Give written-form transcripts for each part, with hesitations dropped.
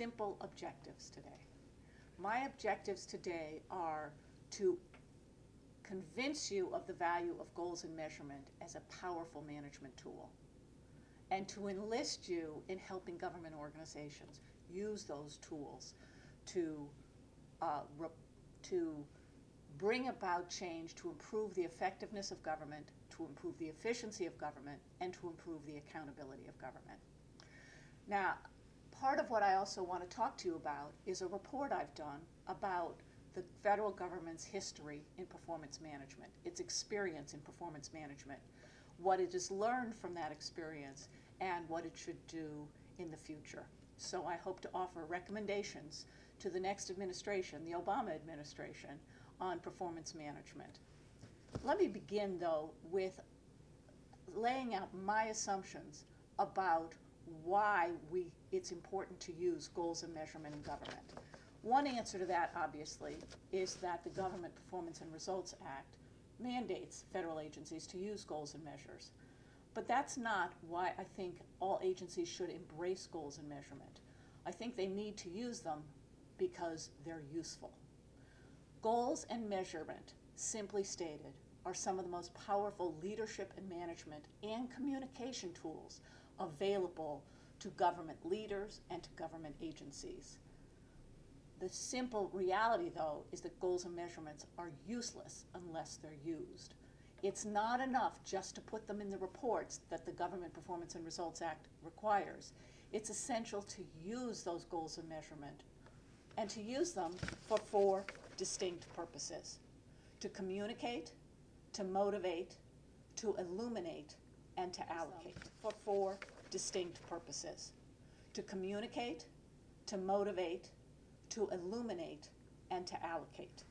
simple objectives today. My objectives today are to convince you of the value of goals and measurement as a powerful management tool, and to enlist you in helping government organizations use those tools to bring about change, to improve the effectiveness of government, to improve the efficiency of government, and to improve the accountability of government. Now, part of what I also want to talk to you about is a report I've done about the federal government's history in performance management, its experience in performance management, what it has learned from that experience, and what it should do in the future. So I hope to offer recommendations to the next administration, the Obama administration, on performance management. Let me begin, though, with laying out my assumptions about why it's important to use goals and measurement in government. One answer to that, obviously, is that the Government Performance and Results Act mandates federal agencies to use goals and measures. But that's not why I think all agencies should embrace goals and measurement. I think they need to use them because they're useful. Goals and measurement, simply stated, are some of the most powerful leadership and management and communication tools available to government leaders and to government agencies. The simple reality, though, is that goals and measurements are useless unless they're used. It's not enough just to put them in the reports that the Government Performance and Results Act requires. It's essential to use those goals and measurement, and to use them for 4 distinct purposes: to communicate, to motivate, to illuminate, and to allocate. For 4 distinct purposes: to communicate, to motivate, to illuminate, and to allocate.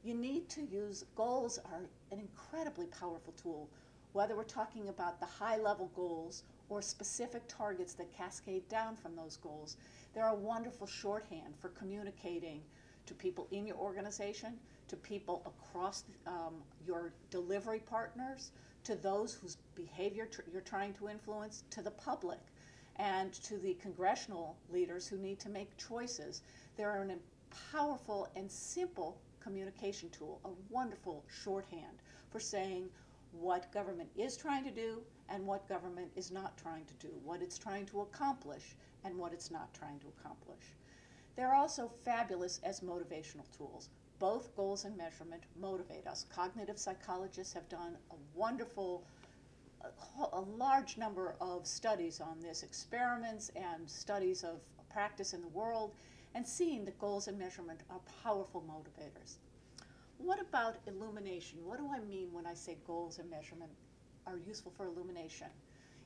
You need to use goals are an incredibly powerful tool, whether we're talking about the high-level goals or specific targets that cascade down from those goals. They're a wonderful shorthand for communicating to people in your organization, to people across your delivery partners, to those whose behavior you're trying to influence, to the public, and to the congressional leaders who need to make choices. They're a powerful and simple communication tool, a wonderful shorthand for saying what government is trying to do and what government is not trying to do, what it's trying to accomplish and what it's not trying to accomplish. They're also fabulous as motivational tools. Both goals and measurement motivate us. Cognitive psychologists have done a large number of studies on this, experiments and studies of practice in the world, and seeing that goals and measurement are powerful motivators. What about illumination? What do I mean when I say goals and measurement are useful for illumination?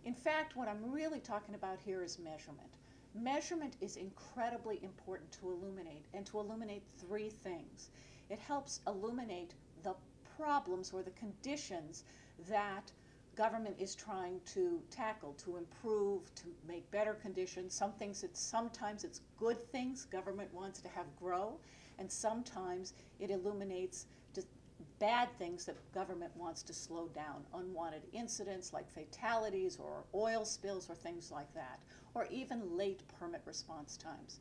In fact, what I'm really talking about here is measurement. Measurement is incredibly important to illuminate, and to illuminate 3 things. It helps illuminate the problems or the conditions that government is trying to tackle, to improve, to make better conditions. Sometimes it's good things government wants to have grow, and sometimes it illuminates just bad things that government wants to slow down, unwanted incidents like fatalities or oil spills or things like that, or even late permit response times.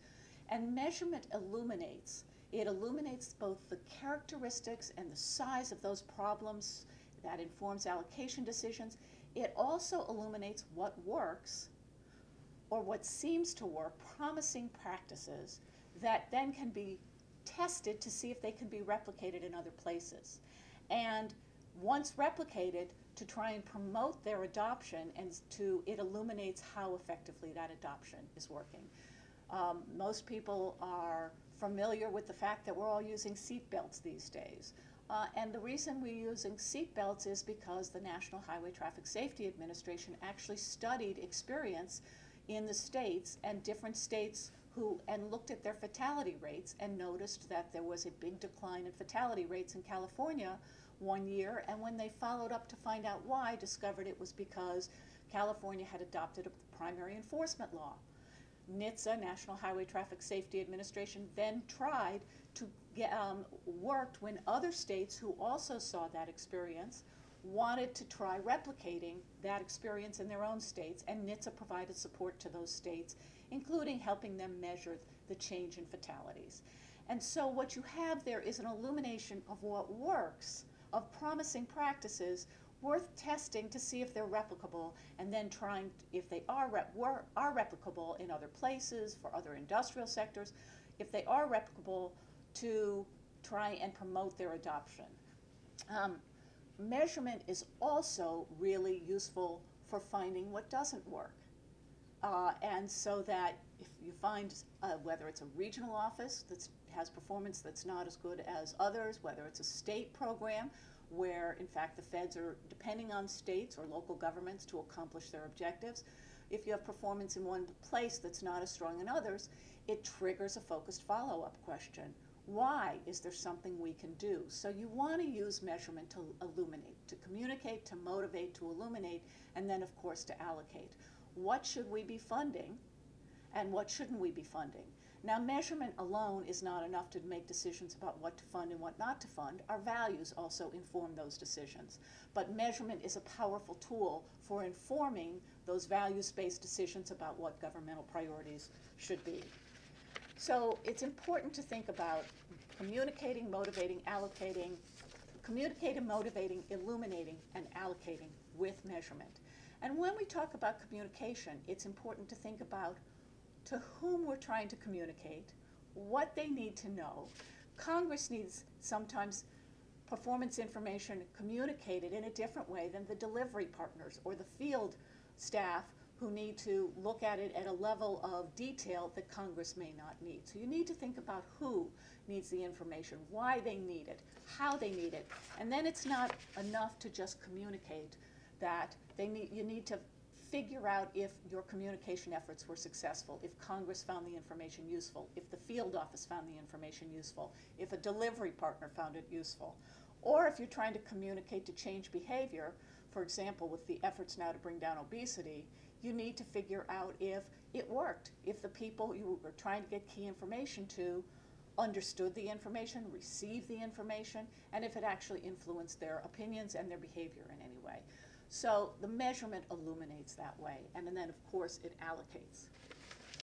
And measurement illuminates. It illuminates both the characteristics and the size of those problems. That informs allocation decisions. It also illuminates what works, or what seems to work, promising practices that then can be tested to see if they can be replicated in other places. And once replicated, to try and promote their adoption, and it illuminates how effectively that adoption is working. Most people are familiar with the fact that we're all using seat belts these days. And the reason we're using seat belts is because the National Highway Traffic Safety Administration actually studied experience in the states and different states and looked at their fatality rates and noticed that there was a big decline in fatality rates in California one year, and when they followed up to find out why, discovered it was because California had adopted a primary enforcement law. NHTSA, National Highway Traffic Safety Administration, then tried to worked when other states who also saw that experience wanted to try replicating that experience in their own states, and NHTSA provided support to those states, including helping them measure the change in fatalities. And so what you have there is an illumination of what works, of promising practices worth testing to see if they're replicable, and then trying, if they are replicable in other places, for other industrial sectors, if they are replicable, to try and promote their adoption. Measurement is also really useful for finding what doesn't work. And so that if you find, whether it's a regional office that has performance that's not as good as others, whether it's a state program where in fact the feds are depending on states or local governments to accomplish their objectives, if you have performance in one place that's not as strong in others, it triggers a focused follow-up question. Why? Is there something we can do? So you want to use measurement to illuminate, to communicate, to motivate, to illuminate, and then of course to allocate. What should we be funding and what shouldn't we be funding? Now, measurement alone is not enough to make decisions about what to fund and what not to fund. Our values also inform those decisions. But measurement is a powerful tool for informing those values-based decisions about what governmental priorities should be. So it's important to think about communicating, motivating, allocating, communicating, motivating, illuminating, and allocating with measurement. And when we talk about communication, it's important to think about to whom we're trying to communicate, what they need to know. Congress needs sometimes performance information communicated in a different way than the delivery partners or the field staff who need to look at it at a level of detail that Congress may not need. So you need to think about who needs the information, why they need it, how they need it. And then it's not enough to just communicate that. You need to figure out if your communication efforts were successful, if Congress found the information useful, if the field office found the information useful, if a delivery partner found it useful. Or if you're trying to communicate to change behavior, for example, with the efforts now to bring down obesity, you need to figure out if it worked, if the people you were trying to get key information to understood the information, received the information, and if it actually influenced their opinions and their behavior in any way. So the measurement illuminates that way, and then of course it allocates.